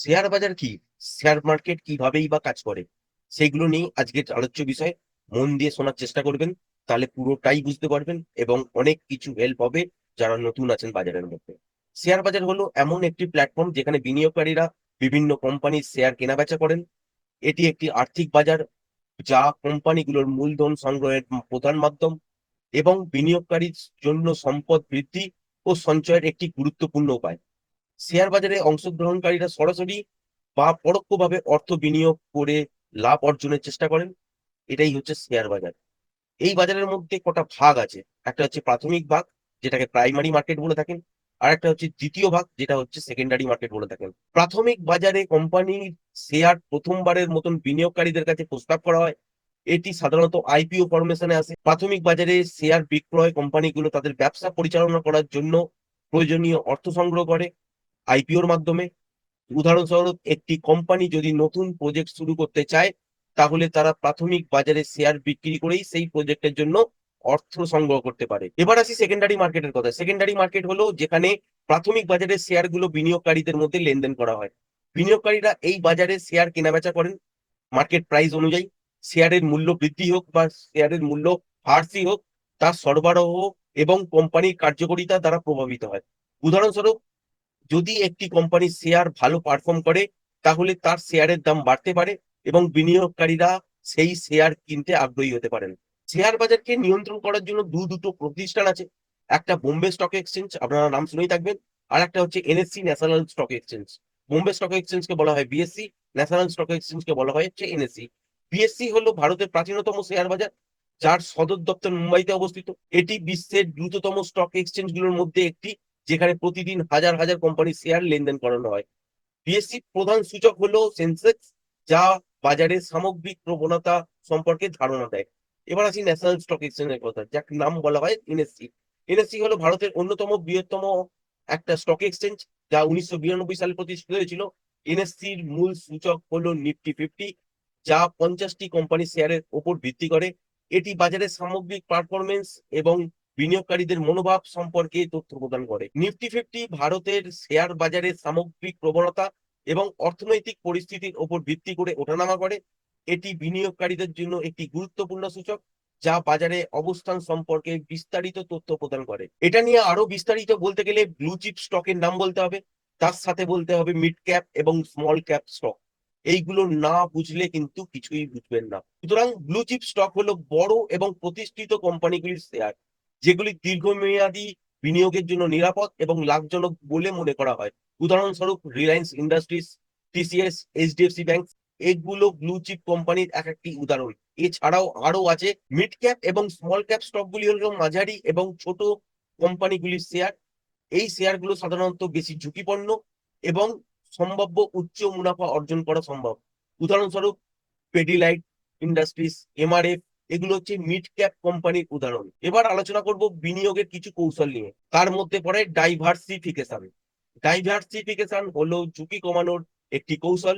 Share বাজার কি? Share market কিভাবেই বা কাজ করে? সেগুলো নিয়েই আজকের আলোচ্য বিষয়। মন দিয়ে শোনার চেষ্টা করবেন, তাহলে পুরোটাই বুঝতে পারবেন এবং অনেক কিছু হেল্প হবে যারা নতুন আছেন বাজারের মধ্যে। শেয়ার বাজার হলো এমন একটি প্ল্যাটফর্ম যেখানে বিনিয়োগকারীরা বিভিন্ন কোম্পানির শেয়ার কেনাবেচা করেন। এটি একটি আর্থিক বাজার যা কোম্পানিগুলোর মূলধন সংগ্রহের প্রধান মাধ্যম এবং বিনিয়োগকারীর জন্য সম্পদ বৃদ্ধি ও সঞ্চয়ের একটি গুরুত্বপূর্ণ উপায়। শেয়ার বাজারে অংশগ্রহণকারীরা সরাসরি বা পরোক্ষভাবে অর্থ বিনিয়োগ করে লাভ অর্জনের চেষ্টা করেন। এটাই হচ্ছে শেয়ার বাজার। এই বাজারের মধ্যে কটা ভাগ আছে। একটা হচ্ছে প্রাথমিক ভাগ, যেটাকে প্রাইমারি মার্কেট বলে থাকেন। আর একটা হচ্ছে দ্বিতীয় ভাগ, যেটা হচ্ছে সেকেন্ডারি মার্কেট বলে থাকেন। প্রাথমিক বাজারে কোম্পানির শেয়ার প্রথমবারের মতন বিনিয়োগকারীদের কাছে প্রস্তাব করা হয়। এটি সাধারণত আইপিও ফরমেশনে আসে। প্রাথমিক বাজারে শেয়ার বিক্রয় কোম্পানিগুলো তাদের ব্যবসা পরিচালনা করার জন্য প্রয়োজনীয় অর্থ সংগ্রহ করে আইপিওর মাধ্যমে। উদাহরণস্বরূপ, একটি কোম্পানি যদি নতুন প্রজেক্ট শুরু করতে চায়, তাহলে তারা প্রাথমিক বাজারে শেয়ার বিক্রি করেই সেই প্রজেক্টের জন্য অর্থ সংগ্রহ করতে পারে। এবার আসি সেকেন্ডারি মার্কেটের কথা। সেকেন্ডারি মার্কেট হলো যেখানে প্রাথমিক বাজারে শেয়ারগুলো বিনিয়োগকারীদের মধ্যে লেনদেন করা হয়। বিনিয়োগকারীরা এই বাজারে শেয়ার কেনাবেচা করেন মার্কেট প্রাইস অনুযায়ী। শেয়ারের মূল্য বৃদ্ধি হোক বা শেয়ারের মূল্য হ্রাসই হোক, তার সরবরাহ এবং কোম্পানির কার্যকারিতা দ্বারা প্রভাবিত হয়। উদাহরণস্বরূপ, যদি একটি কোম্পানির শেয়ার ভালো পারফর্ম করে, তাহলে তার শেয়ারের দাম বাড়তে পারে এবং বিনিয়োগকারীরা সেই শেয়ার কিনতে আগ্রহী হতে পারেন। শেয়ার বাজারকে নিয়ন্ত্রণ করার জন্য দুটো প্রতিষ্ঠান আছে। একটা বোম্বে স্টক এক্সচেঞ্জ, আপনারা নাম শুনেই থাকবেন। আর একটা হচ্ছে NSC, national stock exchange. Bombay stock এক্সচেঞ্জকে বলা হয় বিএসসি, ন্যাশনাল স্টক এক্সচেঞ্জকে বলা হয় হচ্ছে এনএসসি। বিএসসি হলো ভারতের প্রাচীনতম শেয়ার বাজার, যার সদর দপ্তর মুম্বাইতে অবস্থিত। এটি বিশ্বের দ্রুততম স্টক এক্সচেঞ্জ গুলোর মধ্যে একটি, যেখানে প্রতিদিন হাজার হাজার কোম্পানির শেয়ার লেনদেন করানো হয়। বিএসসি প্রধান সূচক হলো সেন্সেক্স, যা বাজারের সামগ্রিক প্রবণতা সম্পর্কে ধারণা দেয়। এবার আসি ন্যাশনাল স্টক এক্সচেঞ্জের কথা, যার নাম বলা হয় এনএসসি। এনএসসি হলো ভারতের অন্যতম বৃহত্তম একটা স্টক এক্সচেঞ্জ, যা 1992 সালে প্রতিষ্ঠিত হয়েছিল। এনএসসির মূল সূচক হলো নিফটি 50, যা 50টি কোম্পানির শেয়ারের ওপর ভিত্তি করে। এটি বাজারের সামগ্রিক পারফরমেন্স এবং বিনিয়োগকারীদের মনোভাব সম্পর্কে তথ্য প্রদান করে। নিফটি 50 ভারতের শেয়ার বাজারের সামগ্রিক প্রবণতা এবং অর্থনৈতিক পরিস্থিতির উপর ভিত্তি করে ওঠানামা করে। এটি বিনিয়োগকারীদের জন্য একটি গুরুত্বপূর্ণ সূচক, যা বাজারে অবস্থান সম্পর্কে বিস্তারিত তথ্য প্রদান করে। এটা নিয়ে আরো বিস্তারিত বলতে গেলে ব্লু চিপ স্টকের নাম বলতে হবে, তার সাথে বলতে হবে মিড ক্যাপ এবং স্মল ক্যাপ স্টক। এইগুলো না বুঝলে কিন্তু কিছুই বুঝবেন না। সুতরাং ব্লু চিপ স্টক হলো বড় এবং প্রতিষ্ঠিত কোম্পানিগুলির শেয়ার, যেগুলি দীর্ঘমেয়াদী বিনিয়োগের জন্য নিরাপদ এবং লাভজনক বলে মনে করা হয়। উদাহরণস্বরূপ, Reliance industries, TCS, HDFC bank, এগুলো ব্লু চিপ কোম্পানির এক একটি উদাহরণ। এছাড়াও আরো আছে মিড ক্যাপ এবং স্মল ক্যাপ স্টকগুলি হলো মাঝারি এবং ছোট কোম্পানিগুলির শেয়ার। এই শেয়ারগুলো সাধারণত বেশি ঝুঁকিপূর্ণ এবং সম্ভাব্য উচ্চ মুনাফা অর্জন করা সম্ভব। উদাহরণস্বরূপ, পেডিলাইট ইন্ডাস্ট্রিজ, এমআরএফ, এগুলো হচ্ছে মিড ক্যাপ কোম্পানির উদাহরণ। এবার আলোচনা করব বিনিয়োগের কিছু কৌশল নিয়ে। তার মধ্যে পড়ে ডাইভার্সিফিকেশন। ডাইভার্সিফিকেশন হলো ঝুঁকি কমানোর একটি কৌশল,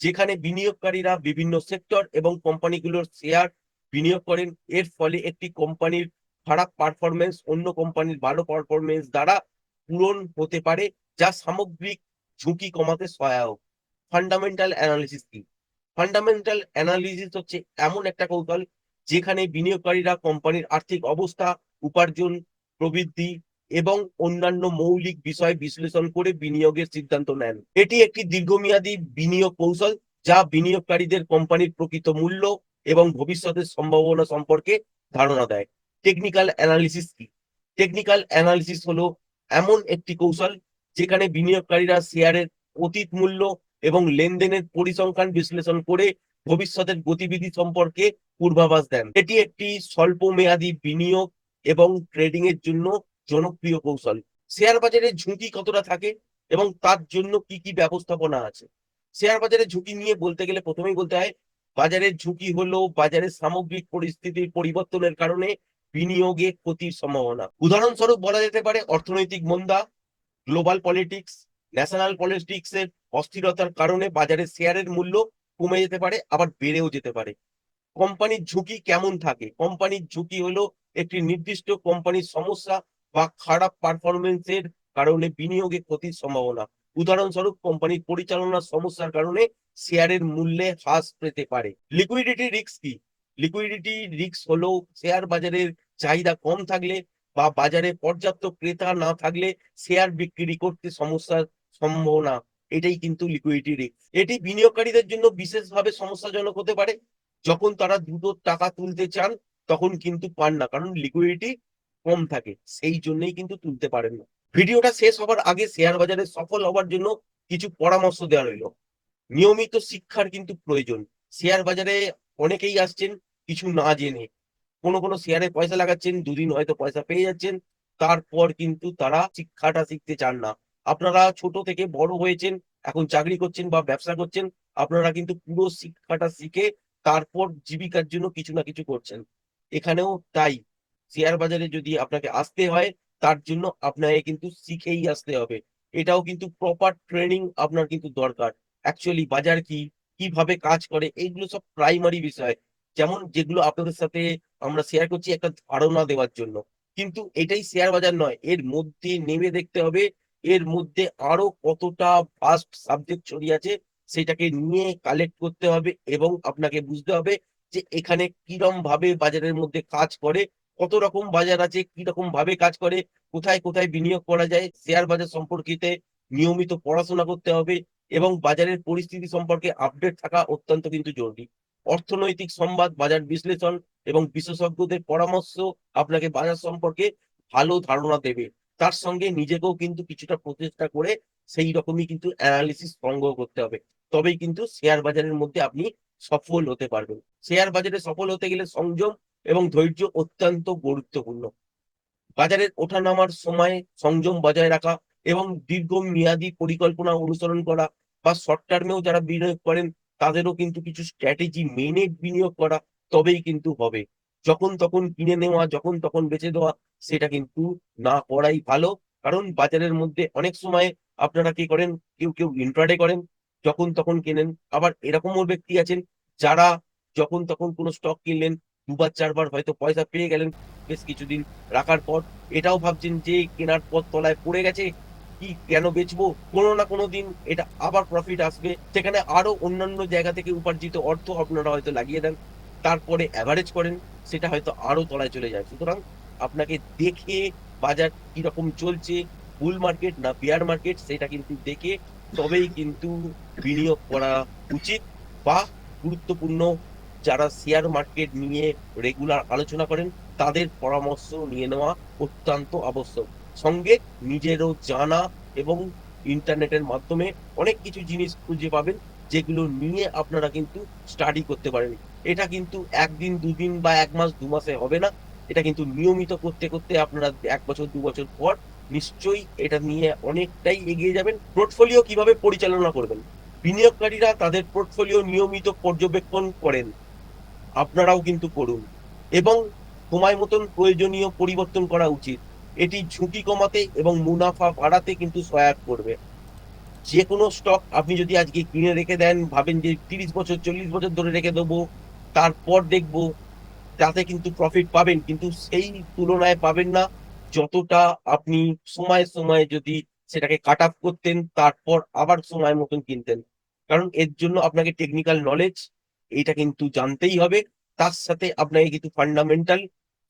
যেখানে বিনিয়োগকারীরা বিভিন্ন সেক্টর এবং কোম্পানিগুলোর শেয়ার বিনিয়োগ করেন। এর ফলে একটি কোম্পানির খারাপ পারফরমেন্স অন্য কোম্পানির ভালো পারফরমেন্স দ্বারা পূরণ হতে পারে, যা সামগ্রিক ঝুঁকি কমাতে সহায়ক। ফান্ডামেন্টাল অ্যানালিসিস কি? ফান্ডামেন্টাল অ্যানালিসিস হচ্ছে এমন একটা কৌশল যেখানে বিনিয়োগকারীরা কোম্পানির আর্থিক অবস্থা, উপার্জন, প্রবৃদ্ধি এবং অন্যান্য মৌলিক বিষয় বিশ্লেষণ করে বিনিয়োগের সিদ্ধান্ত নেন। এটি একটি দীর্ঘমেয়াদী বিনিয়োগ কৌশল, যা বিনিয়োগকারীদের কোম্পানির প্রকৃত মূল্য এবং ভবিষ্যতের সম্ভাবনা সম্পর্কে ধারণা দেয়। টেকনিক্যাল অ্যানালিসিস কি? টেকনিক্যাল অ্যানালিসিস হলো এমন একটি কৌশল যেখানে বিনিয়োগকারীরা শেয়ারের অতীত মূল্য এবং লেনদেনের পরিসংখ্যান বিশ্লেষণ করে ভবিষ্যতের গতিবিধি সম্পর্কে পূর্বাভাস দেন। এটি একটি স্বল্প মেয়াদী বিনিয়োগ এবং ট্রেডিং এর জন্য জনপ্রিয় কৌশল। শেয়ার বাজারে ঝুঁকি কতটা থাকে এবং তার জন্য কি কি ব্যবস্থাপনা আছে? শেয়ার বাজারে ঝুঁকি নিয়ে বলতে গেলে প্রথমেই বলতে হয়, বাজারের ঝুঁকি হলো বাজারের সামগ্রিক পরিস্থিতির পরিবর্তনের কারণে বিনিয়োগে ক্ষতির সম্ভাবনা। উদাহরণস্বরূপ বলা যেতে পারে অর্থনৈতিক মন্দা, গ্লোবাল পলিটিক্স, ন্যাশনাল পলিটিক্স এর অস্থিরতার কারণে বাজারে শেয়ারের মূল্য কমে যেতে পারে, আবার বেড়েও যেতে পারে। কোম্পানির ঝুঁকি কেমন থাকে? কোম্পানির ঝুঁকি হলো একটি নির্দিষ্ট কোম্পানির সমস্যা বা খারাপ পারফরমেন্সের কারণে বিনিয়োগে ক্ষতির সম্ভাবনা। উদাহরণস্বরূপ কোম্পানির পরিচালনার সমস্যার কারণে শেয়ারের মূল্যে হ্রাস পেতে পারে। লিকুইডিটি রিস্ক কি? লিকুইডিটি রিস্ক হলো শেয়ার বাজারের চাহিদা কম থাকলে বা বাজারে পর্যাপ্ত ক্রেতা না থাকলে শেয়ার বিক্রি করতে সমস্যার সম্ভাবনা, এটাই কিন্তু লিকুইডিটি রিস্ক। এটি বিনিয়োগকারীদের জন্য বিশেষভাবে সমস্যাজনক হতে পারে। যখন তারা দ্রুত টাকা তুলতে চান তখন কিন্তু পান না, কারণ লিকুইডিটি কম থাকে, সেই জন্যই কিন্তু তুলতে পারেন না। ভিডিওটা শেষ হবার আগে শেয়ার বাজারে সফল হবার জন্য কিছু পরামর্শ দেওয়া রইল। নিয়মিত শিক্ষার কিন্তু প্রয়োজন। শেয়ার বাজারে অনেকেই আসছেন কিছু না জেনে, কোনো কোনো শেয়ারে পয়সা লাগাচ্ছেন, দুদিন হয়তো পয়সা পেয়ে যাচ্ছেন, তারপর কিন্তু তারা শিক্ষাটা শিখতে চান না। আপনারা ছোট থেকে বড় হয়েছেন, এখন চাকরি করছেন বা ব্যবসা করছেন, আপনারা কিন্তু পুরো শিক্ষাটা শিখে তারপর জীবিকার জন্য কিছু না কিছু করছেন। এখানেও তাই, শেয়ার বাজারে যদি আপনাকে আসতে হয় তার জন্য আপনাকে কিন্তু শিখেই আসতে হবে। এটাও কিন্তু প্রপার ট্রেনিং আপনার কিন্তু দরকার। অ্যাকচুয়ালি বাজার কি, কিভাবে কাজ করে, এইগুলো সব প্রাইমারি বিষয়, যেমন যেগুলো আপনাদের সাথে আমরা শেয়ার করছি একটা ধারণা দেওয়ার জন্য। কিন্তু এটাই শেয়ার বাজার নয়, এর মধ্যে নেমে দেখতে হবে এর মধ্যে আরো কতটা ভাস্ট সাবজেক্ট ছড়িয়ে আছে, সেটাকে নিয়ে কালেক্ট করতে হবে এবং আপনাকে বুঝতে হবে যে এখানে কিরম ভাবে বাজারের মধ্যে কাজ করে, কত রকম বাজার আছে, কি রকম ভাবে কাজ করে, কোথায় কোথায় বিনিয়োগ করা যায়। শেয়ার বাজার সম্পর্কিতে নিয়মিত পড়াশোনা করতে হবে এবং বাজারের পরিস্থিতি সম্পর্কে আপডেট থাকা অত্যন্ত কিন্তু জরুরি। অর্থনৈতিক সংবাদ, বাজার বিশ্লেষণ এবং বিশেষজ্ঞদের পরামর্শ আপনাকে বাজার সম্পর্কে ভালো ধারণা দেবে। তার সঙ্গে নিজেকেও কিন্তু কিছুটা প্রচেষ্টা করে সেই রকমই কিন্তু অ্যানালিসিস সংগ্রহ করতে হবে। তবেই কিন্তু শেয়ার বাজারের মধ্যে আপনি সফল হতে পারবেন। শেয়ার বাজারে সফল হতে গেলে সংযম এবং ধৈর্য অত্যন্ত গুরুত্বপূর্ণ। বাজারের ওঠানামার সময় সংযম বজায় রাখা এবং দীর্ঘমেয়াদী পরিকল্পনা অনুসরণ করা, বা শর্ট টার্মেও যারা বিনিয়োগ করেন তাদেরও কিন্তু কিছু স্ট্র্যাটেজি মেনে বিনিয়োগ করা, তবেই কিন্তু হবে। যখন তখন কিনে নেওয়া, যখন তখন বেচে দেওয়া, সেটা কিন্তু না করাই ভালো। কারণ বাজারের মধ্যে অনেক সময় আপনারা কি করেন, কেউ কেউ ইন্ট্রাডে করেন, যখন তখন কেনেন। আবার এরকমও ব্যক্তি আছেন যারা যখন তখন কোনো স্টক কিনলেন, দুবার চারবার হয়তো পয়সা পেয়ে গেলেন বেশ কিছুদিন রাখার পর, এটাও ভাবছেন যে কেনার পর তলায় পড়ে গেছে, কি কেন বেচবো, কোনো না কোনো দিন এটা আবার প্রফিট আসবে, সেখানে আরো অন্যান্য জায়গা থেকে উপার্জিত অর্থ আপনারা হয়তো লাগিয়ে দেন, তারপরে অ্যাভারেজ করেন, সেটা হয়তো আরো তলায় চলে যায়। সুতরাং আপনাকে দেখে বাজার কিরকম চলছে, বুল মার্কেট না বিয়ার মার্কেট, সেটা কিন্তু দেখে তবেই কিন্তু বিনিয়োগ করা উচিত। বা গুরুত্বপূর্ণ যারা শেয়ার মার্কেট নিয়ে রেগুলার আলোচনা করেন তাদের পরামর্শ নিয়ে নেওয়া অত্যন্ত আবশ্যক। সঙ্গে নিজেরও জানা এবং ইন্টারনেটের মাধ্যমে অনেক কিছু জিনিস খুঁজে পাবেন, যেগুলো নিয়ে আপনারা কিন্তু স্টাডি করতে পারেন। এটা কিন্তু একদিন দুদিন বা এক মাস দু মাসে হবে না, এটা কিন্তু নিয়মিত করতে করতে আপনারা এক বছর দু বছর পর নিশ্চয়ই এটা নিয়ে অনেকটাই এগিয়ে যাবেন। পোর্টফোলিও কিভাবে পরিচালনা করবেন? বিনিয়োগকারীরা তাদের পোর্টফোলিও নিয়মিত পর্যবেক্ষণ করেন, আপনারাও কিন্তু করুন এবং সময় মতন প্রয়োজনীয় পরিবর্তন করা উচিত। এটি ঝুঁকি কমাতে এবং মুনাফা বাড়াতে কিন্তু সহায়ক করবে। যে কোনো স্টক আপনি যদি আজকে কিনে রেখে দেন, ভাবেন যে 30 বছর 40 বছর ধরে রেখে দেবো, তারপর দেখবো, তাতে কিন্তু প্রফিট পাবেন, কিন্তু সেই তুলনায় পাবেন না যতটা আপনি সময়ে সময়ে যদি সেটাকে কাট অফ করতেন, তারপর আবার সময় মতন কিনতেন। কারণ এর জন্য আপনাকে টেকনিক্যাল নলেজ এটা কিন্তু জানতেই হবে, তার সাথে আপনাকে কিছু ফান্ডামেন্টাল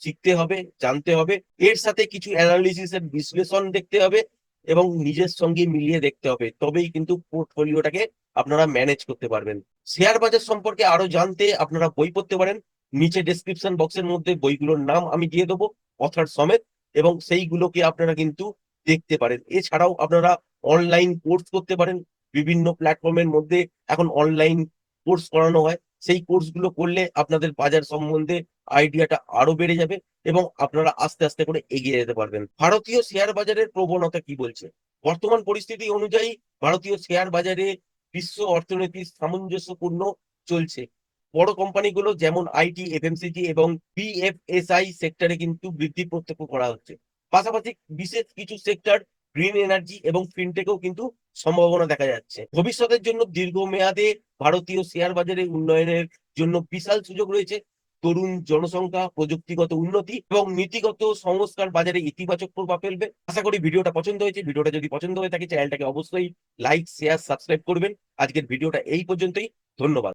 শিখতে হবে, জানতে হবে, এর সাথে কিছু অ্যানালিসিস এর বিশ্লেষণ দেখতে হবে এবং নিজের সঙ্গে মিলিয়ে দেখতে হবে, তবেই কিন্তু পোর্টফোলিওটাকে আপনারা ম্যানেজ করতে পারবেন। শেয়ার বাজার সম্পর্কে আরো জানতে আপনারা বই পড়তে পারেন, নিচে ডেসক্রিপশন বক্সের মধ্যে বইগুলোর নাম আমি দিয়ে দেবো অথার সমেত, এবং সেইগুলোকে আপনারা কিন্তু দেখতে পারেন। এছাড়াও আপনারা অনলাইন কোর্স করতে পারেন, বিভিন্ন প্ল্যাটফর্মের মধ্যে এখন অনলাইন কোর্স করানো হয়, সেই কোর্সগুলো করলে আপনাদের বাজার সম্বন্ধে আইডিয়াটা আরো বেড়ে যাবে এবং আপনারা আস্তে আস্তে করে এগিয়ে যেতে পারবেন। ভারতীয় শেয়ার বাজারের প্রবণতা কি বলছে? বর্তমান পরিস্থিতি অনুযায়ী ভারতীয় শেয়ার বাজারে বিশ্ব অর্থনীতি সামঞ্জস্যপূর্ণ চলছে। বড় কোম্পানিগুলো যেমন আইটি, এফএমসিজি এবং বিএফএসআই সেক্টরে কিন্তু বৃদ্ধি প্রত্যক্ষ করা হচ্ছে। পাশাপাশি বিশেষ কিছু সেক্টর, গ্রিন এনার্জি এবং ফিনটেকেও কিন্তু সম্ভাবনা দেখা যাচ্ছে। ভবিষ্যতের জন্য দীর্ঘমেয়াদে ভারতীয় শেয়ার বাজারে উন্নয়নের জন্য বিশাল সুযোগ রয়েছে। তরুণ জনসংখ্যা, প্রযুক্তিগত উন্নতি এবং নীতিগত সংস্কার বাজারে ইতিবাচক প্রভাব ফেলবে। আশা করি ভিডিওটা পছন্দ হয়েছে। ভিডিওটা যদি পছন্দ হয়ে থাকে চ্যানেলটাকে অবশ্যই লাইক, শেয়ার, সাবস্ক্রাইব করবেন। আজকের ভিডিওটা এই পর্যন্তই। ধন্যবাদ।